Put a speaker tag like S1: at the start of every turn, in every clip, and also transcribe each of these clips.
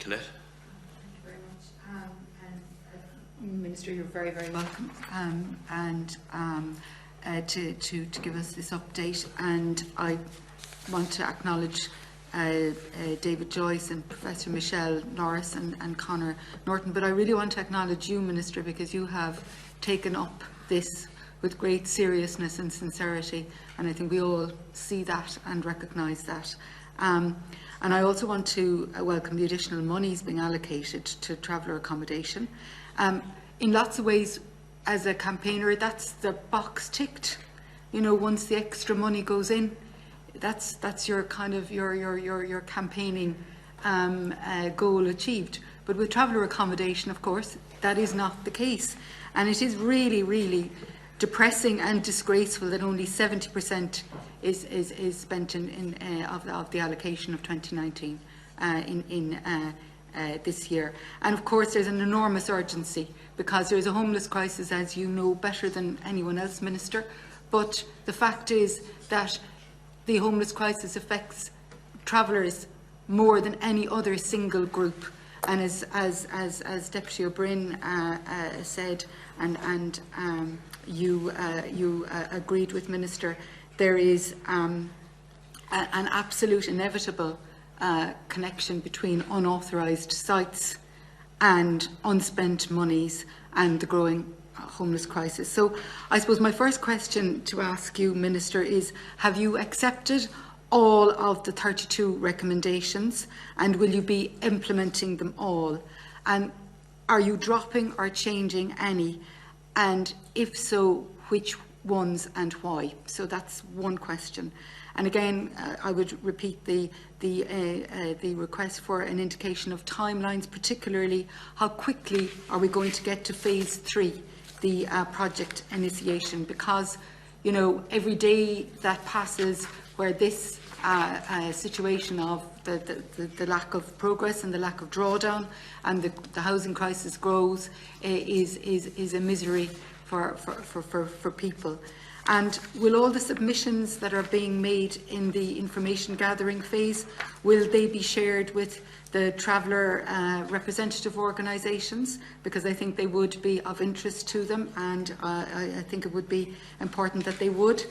S1: Colette.
S2: Thank you very much. Minister, you're very, very welcome. To give us this update, and I want to acknowledge David Joyce and Professor Michelle Norris and Conor Norton, but I really want to acknowledge you, Minister, because you have taken up this with great seriousness and sincerity, and I think we all see that and recognise that. And I also want to welcome the additional monies being allocated to traveller accommodation. In lots of ways, as a campaigner, that's the box ticked. You know, once the extra money goes in, that's your kind of your campaigning goal achieved. But with traveller accommodation, of course, that is not the case, and it is really, really depressing and disgraceful that only 70% is spent of the allocation of 2019 in this year. And of course there's an enormous urgency because there is a homeless crisis, as you know better than anyone else, Minister, but the fact is that the homeless crisis affects travellers more than any other single group. And as Deputy O'Brien said, and you agreed with, Minister, there is an absolute inevitable connection between unauthorised sites and unspent monies and the growing homeless crisis. So I suppose my first question to ask you, Minister, is have you accepted all of the 32 recommendations, and will you be implementing them all? And are you dropping or changing any? And if so, which ones and why? So that's one question. And again, I would repeat the request for an indication of timelines, particularly how quickly are we going to get to phase 3, the project initiation, because, you know, every day that passes where this situation of the lack of progress and the lack of drawdown and the housing crisis grows is a misery for people. And will all the submissions that are being made in the information gathering phase, will they be shared with the traveller representative organisations? Because I think they would be of interest to them, and I think it would be important that they would.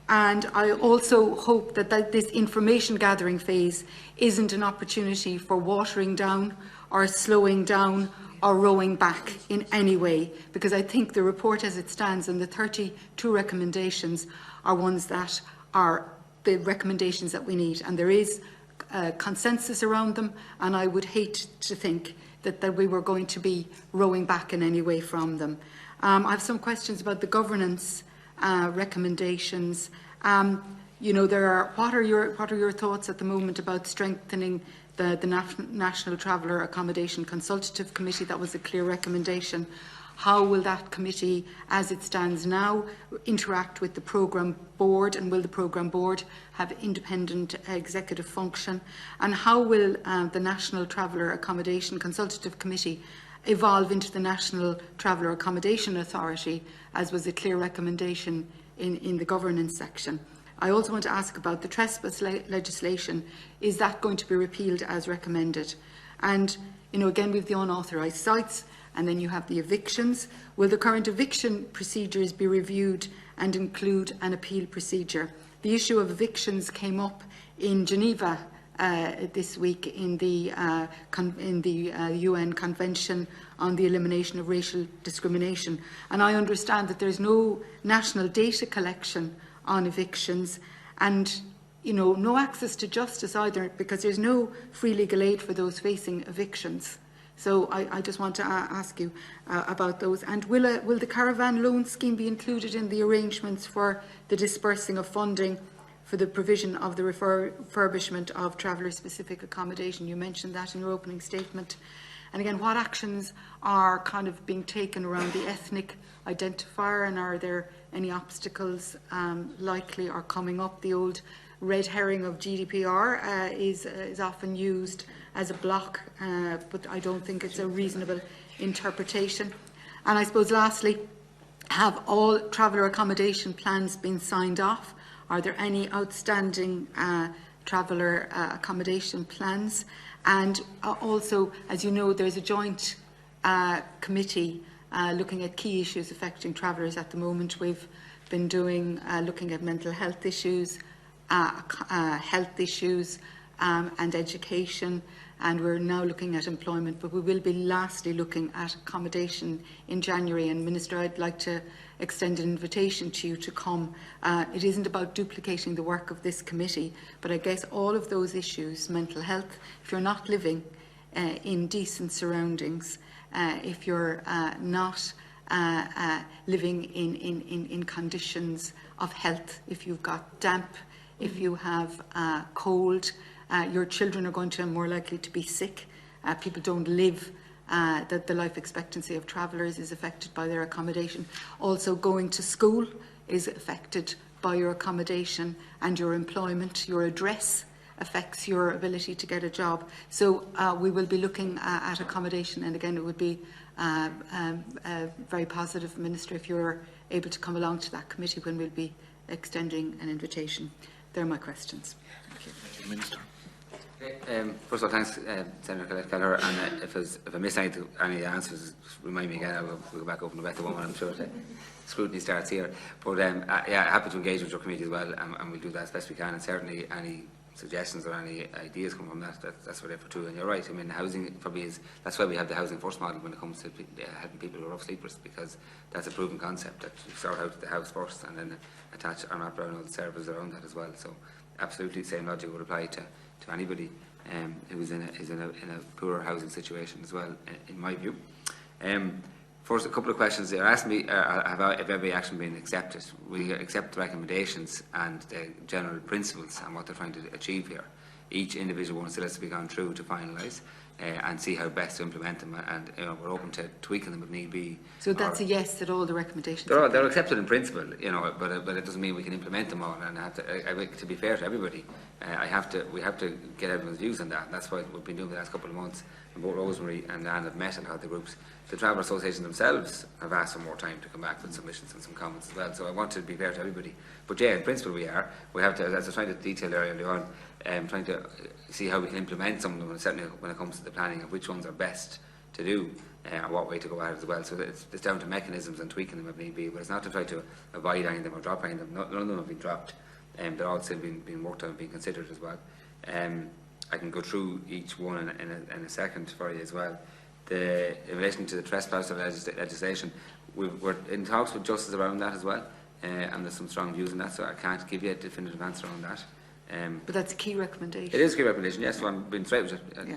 S2: And I also hope that this information gathering phase isn't an opportunity for watering down or slowing down or rowing back in any way, because I think the report as it stands and the 32 recommendations are ones that are the recommendations that we need, and there is consensus around them, and I would hate to think that we were going to be rowing back in any way from them. I have some questions about the governance recommendations. You know, what are your thoughts at the moment about strengthening the National Traveller Accommodation Consultative Committee? That was a clear recommendation. How will that committee, as it stands now, interact with the programme board, and will the programme board have independent executive function? And how will the National Traveller Accommodation Consultative Committee evolve into the National Traveller Accommodation Authority, as was a clear recommendation in the governance section? I also want to ask about the trespass legislation. Is that going to be repealed as recommended? And, you know, again, we have the unauthorised sites, and then you have the evictions. Will the current eviction procedures be reviewed and include an appeal procedure? The issue of evictions came up in Geneva this week in the UN Convention on the Elimination of Racial Discrimination. And I understand that there is no national data collection on evictions, and, you know, no access to justice either, because there's no free legal aid for those facing evictions. So I just want to ask you about those. And will the Caravan loan scheme be included in the arrangements for the dispersing of funding for the provision of the refurbishment of traveller-specific accommodation? You mentioned that in your opening statement. And again, what actions are kind of being taken around the ethnic identifier, and are there any obstacles likely or coming up? The old red herring of GDPR is often used as a block, but I don't think it's a reasonable interpretation. And I suppose lastly, have all traveller accommodation plans been signed off? Are there any outstanding traveller accommodation plans. And also, as you know, there's a joint committee looking at key issues affecting travellers at the moment. We've been looking at mental health issues, and education, and we're now looking at employment, but we will be lastly looking at accommodation in January. And Minister, I'd like to extend an invitation to you to come. It isn't about duplicating the work of this committee, but I guess all of those issues, mental health, if you're not living in decent surroundings, if you're not living in conditions of health, if you've got damp, if you have cold, your children are going to be more likely to be sick. People don't live, that the life expectancy of travellers is affected by their accommodation. Also, going to school is affected by your accommodation, and your employment, your address affects your ability to get a job. So we will be looking at accommodation, and again, it would be very positive, Minister, if you're able to come along to that committee when we'll be extending an invitation. They're my questions. Thank you.
S1: Minister.
S3: Okay, first of all, thanks, Senator Kelleher. And if I miss any of the answers, remind me again. We'll go back over the better one. I'm sure the scrutiny starts here. But yeah, happy to engage with your committee as well, and we'll do that as best we can. And certainly, any suggestions or any ideas come from that's what we're there for too. And you're right. I mean, housing probably is. That's why we have the housing first model when it comes to helping people who are rough sleepers, because that's a proven concept that you start out the house first and then attach and wrap around all the services around that as well. So absolutely, the same logic would apply to anybody who is in a poorer housing situation as well, in my view. First, a couple of questions. They're asking me, have every action been accepted? We accept the recommendations and the general principles and what they're trying to achieve here. Each individual one still has to be gone through to finalise and see how best to implement them, and we're open to tweaking them if need be.
S2: So that's a yes that all the recommendations
S3: they're accepted in principle, but it doesn't mean we can implement them all. And to be fair to everybody, we have to get everyone's views on that. And that's why we've been doing the last couple of months. And both Rosemary and Anne have met and had the groups. The travel associations themselves have asked for more time to come back with submissions and some comments as well. So I want to be fair to everybody. But yeah, in principle we have to, as I was trying to detail earlier on, trying to see how we can implement some of them, certainly when it comes to the planning of which ones are best to do and what way to go at it as well. So it's down to mechanisms and tweaking them if need be, but it's not to try to avoid any of them or drop any of them. None of them have been dropped, they're all still being worked on and being considered as well. I can go through each one in a second for you as well. In relation to the trespass legislation, we're in talks with justice around that as well, and there's some strong views on that, so I can't give you a definitive answer on that.
S2: But that's a key recommendation.
S3: It is a key recommendation, yes. So I'm being straight with it. Yeah.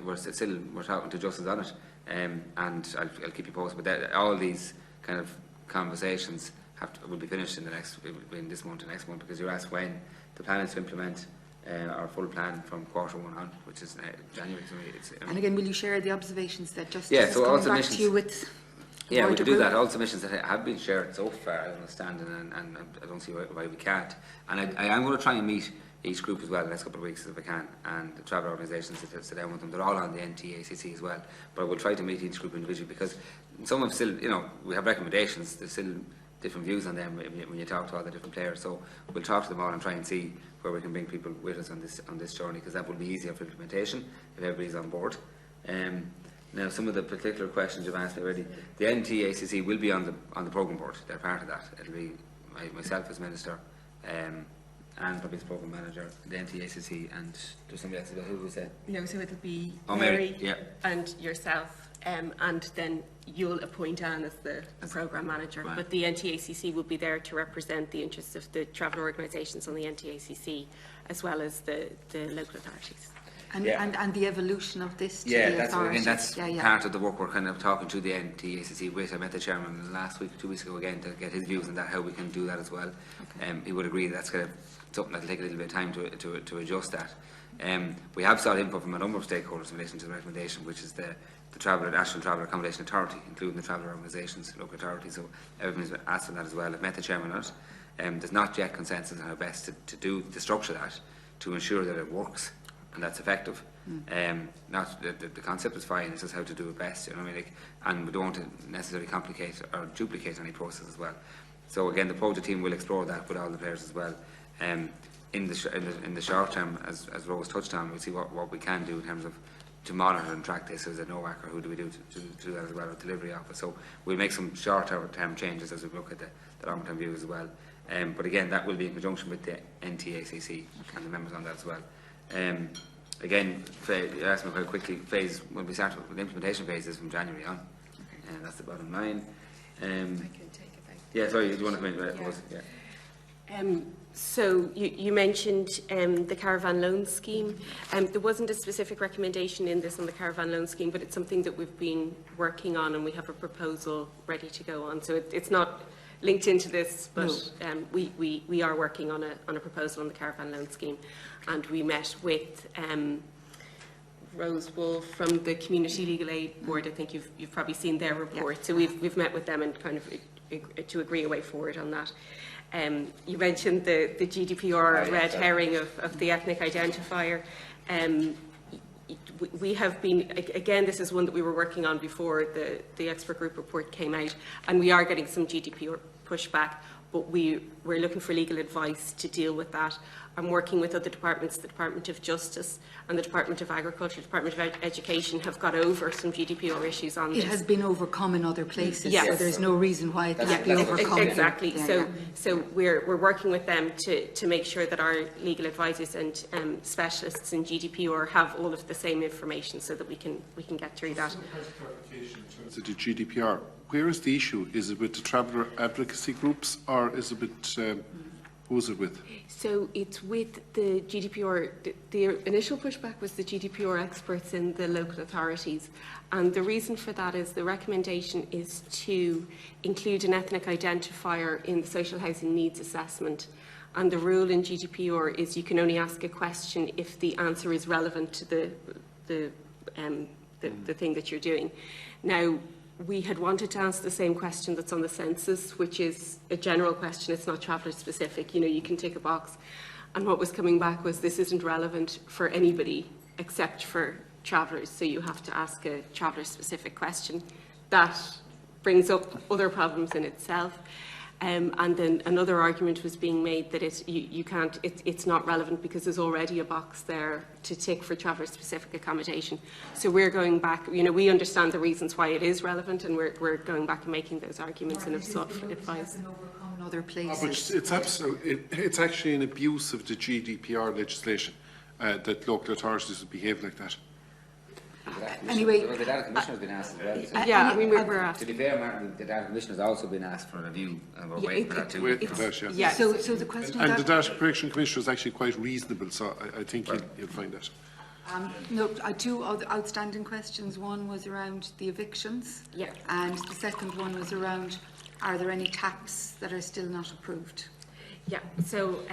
S3: We're talking to justice on it, and I'll keep you posted. But all these kind of conversations will be finished in this month and next month, because you're asked when the plan is to implement our full plan from Q1 on, which is January. So
S2: and again, will you share the observations that justice
S3: is
S2: coming back to you with?
S3: Yeah, we can do that. All submissions that have been shared so far, I understand, and I don't see why we can't. And I am going to try and meet each group as well the next couple of weeks if I can, and the travel organisations that sit down with them. They're all on the NTACC as well, but I will try to meet each group individually, because some have still, we have recommendations. There's still different views on them when you talk to all the different players. So we'll talk to them all and try and see where we can bring people with us on this journey, because that will be easier for implementation if everybody's on board. Now, some of the particular questions you've asked me already, the NTACC will be on the programme board. They're part of that. It'll be myself as Minister, and probably the programme manager, the NTACC, and there's somebody else. Who was that?
S4: No, so it'll be
S3: Mary, yeah,
S4: and yourself, and then you'll appoint Anne as the programme manager. Right. But the NTACC will be there to represent the interests of the travel organisations on the NTACC, as well as the local authorities.
S2: And the evolution of this to
S3: the
S2: authorities.
S3: That's part of the work we're kind of talking to the NTACC with. I met the chairman last week, 2 weeks ago again, to get his views on that, how we can do that as well. Okay. He would agree that's kind of something that'll take a little bit of time to adjust that. We have sought input from a number of stakeholders in relation to the recommendation, which is the National Travel Accommodation Authority, including the travel organisations, local authorities. So everybody's been asked on that as well. I've met the chairman on it. There's not yet consensus on how best to structure that to ensure that it works and that's effective. Not the concept is fine, it's just how to do it best, and we don't want to necessarily complicate or duplicate any process as well. So again, the project team will explore that with all the players as well. in the short term, as Rose touched on, we'll see what we can do in terms of to monitor and track this as a NOAC, or who do we do to do that as well with delivery office. So we'll make some short-term changes as we look at the long-term view as well. But again, that will be in conjunction with the NTACC and the members on that as well. Again, you asked me quite quickly, when we start with the implementation phase is from January on, and that's the bottom line.
S4: I can take it back.
S3: Yeah, sorry, do you want to come in? Right,
S4: Yeah. So you mentioned the Caravan loan scheme. There wasn't a specific recommendation in this on the Caravan loan scheme, but it's something that we've been working on, and we have a proposal ready to go on. So it's not linked into this, but we are working on a proposal on the Caravan loan scheme, and we met with Rose Wolf from the Community Legal Aid Board. I think you've probably seen their report. So we've met with them and kind of to agree a way forward on that. You mentioned the GDPR red herring of the ethnic identifier. We have been, again, this is one that we were working on before the expert group report came out, and we are getting some GDPR pushback, but we're looking for legal advice to deal with that. I'm working with other departments. The Department of Justice and the Department of Agriculture, Department of Education have got over some GDPR issues on this.
S2: It has been overcome in other places,
S4: yes.
S2: so there's no reason why it can't be overcome.
S4: Exactly.
S2: Yeah,
S4: so we're working with them to make sure that our legal advisors and specialists in GDPR have all of the same information, so that we can get through that.
S1: Clarification in terms of the GDPR. Where is the issue? Is it with the traveller advocacy groups, or is it with who is it with?
S4: So it's with the GDPR. The initial pushback was the GDPR experts in the local authorities, and the reason for that is the recommendation is to include an ethnic identifier in the social housing needs assessment. And the rule in GDPR is you can only ask a question if the answer is relevant to the thing that you're doing. Now, we had wanted to ask the same question that's on the census, which is a general question. It's not traveller specific. You know, you can tick a box. And what was coming back was this isn't relevant for anybody except for travellers. So you have to ask a traveller specific question. That brings up other problems in itself. And then another argument was being made that it's not relevant because there's already a box there to tick for traveller-specific accommodation. So we're going back, you know, we understand the reasons why it is relevant, and we're going back and making those arguments and have sought advice.
S2: In other places.
S1: It's actually an abuse of the GDPR legislation that local authorities would behave like that.
S2: Anyway,
S3: the data commissioner has been asked as well. So
S4: Yeah, I mean, we're asked.
S3: to be fair, Martin, the data commissioner has also been asked for a review, and we're waiting for that too.
S1: Wait for that, yeah.
S4: Yeah.
S2: So the question
S1: And
S2: that,
S1: the data protection commissioner is actually quite reasonable, so I think you'll find that.
S2: no, two other outstanding questions. One was around the evictions,
S4: Yeah.
S2: and the second one was around, are there any TAPs that are still not approved?
S4: Yeah, so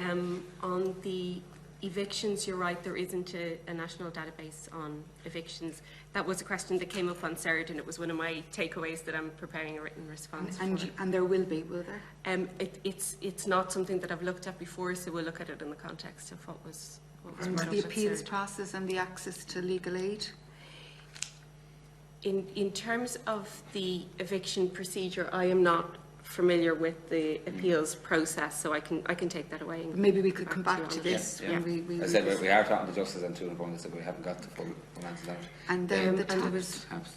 S4: on the evictions, you're right, there isn't a national database on evictions. That was a question that came up on CERD, and it was one of my takeaways that I'm preparing a written response for.
S2: And there will be, will there?
S4: It's not something that I've looked at before, so we'll look at it in the context of what was
S2: And
S4: brought
S2: the
S4: up at
S2: appeals
S4: CERD.
S2: process and the access to legal aid?
S4: In terms of the eviction procedure, I am not familiar with the appeals process, so I can take that away. And
S2: Maybe we could come back
S4: you
S2: to
S4: on it.
S2: this
S3: Yeah.
S2: when we
S3: I said we are talking to justice and to inform us that we haven't got the full answers out.
S2: And then the
S4: and there
S2: TAPs.
S3: Taps.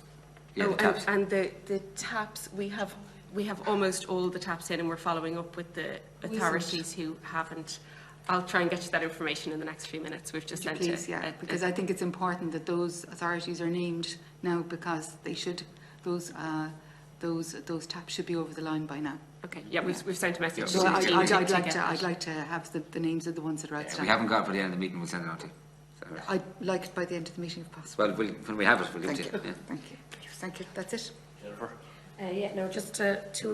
S3: Yeah,
S4: Oh,
S3: the taps.
S4: and the TAPs, we have almost all the TAPs in, and we're following up with the authorities who haven't. I'll try and get you that information in the next few minutes. We've just sent
S2: Please, yeah, because I think it's important that those authorities are named now, because they should, those TAPs should be over the line by now.
S4: Okay, yeah, we've sent a message.
S2: So
S4: to the
S2: I'd
S4: team
S2: like to have the names of the ones that are
S3: We
S2: outstanding.
S3: haven't got it for the end of the meeting, we'll send it on to you. Is that right?
S2: I'd like it by the end of the meeting if possible.
S3: Well, when we have it, we'll give it
S2: Thank
S3: to you.
S2: you.
S3: Yeah.
S2: Thank you. Thank you. That's it.
S5: Yeah, no, just to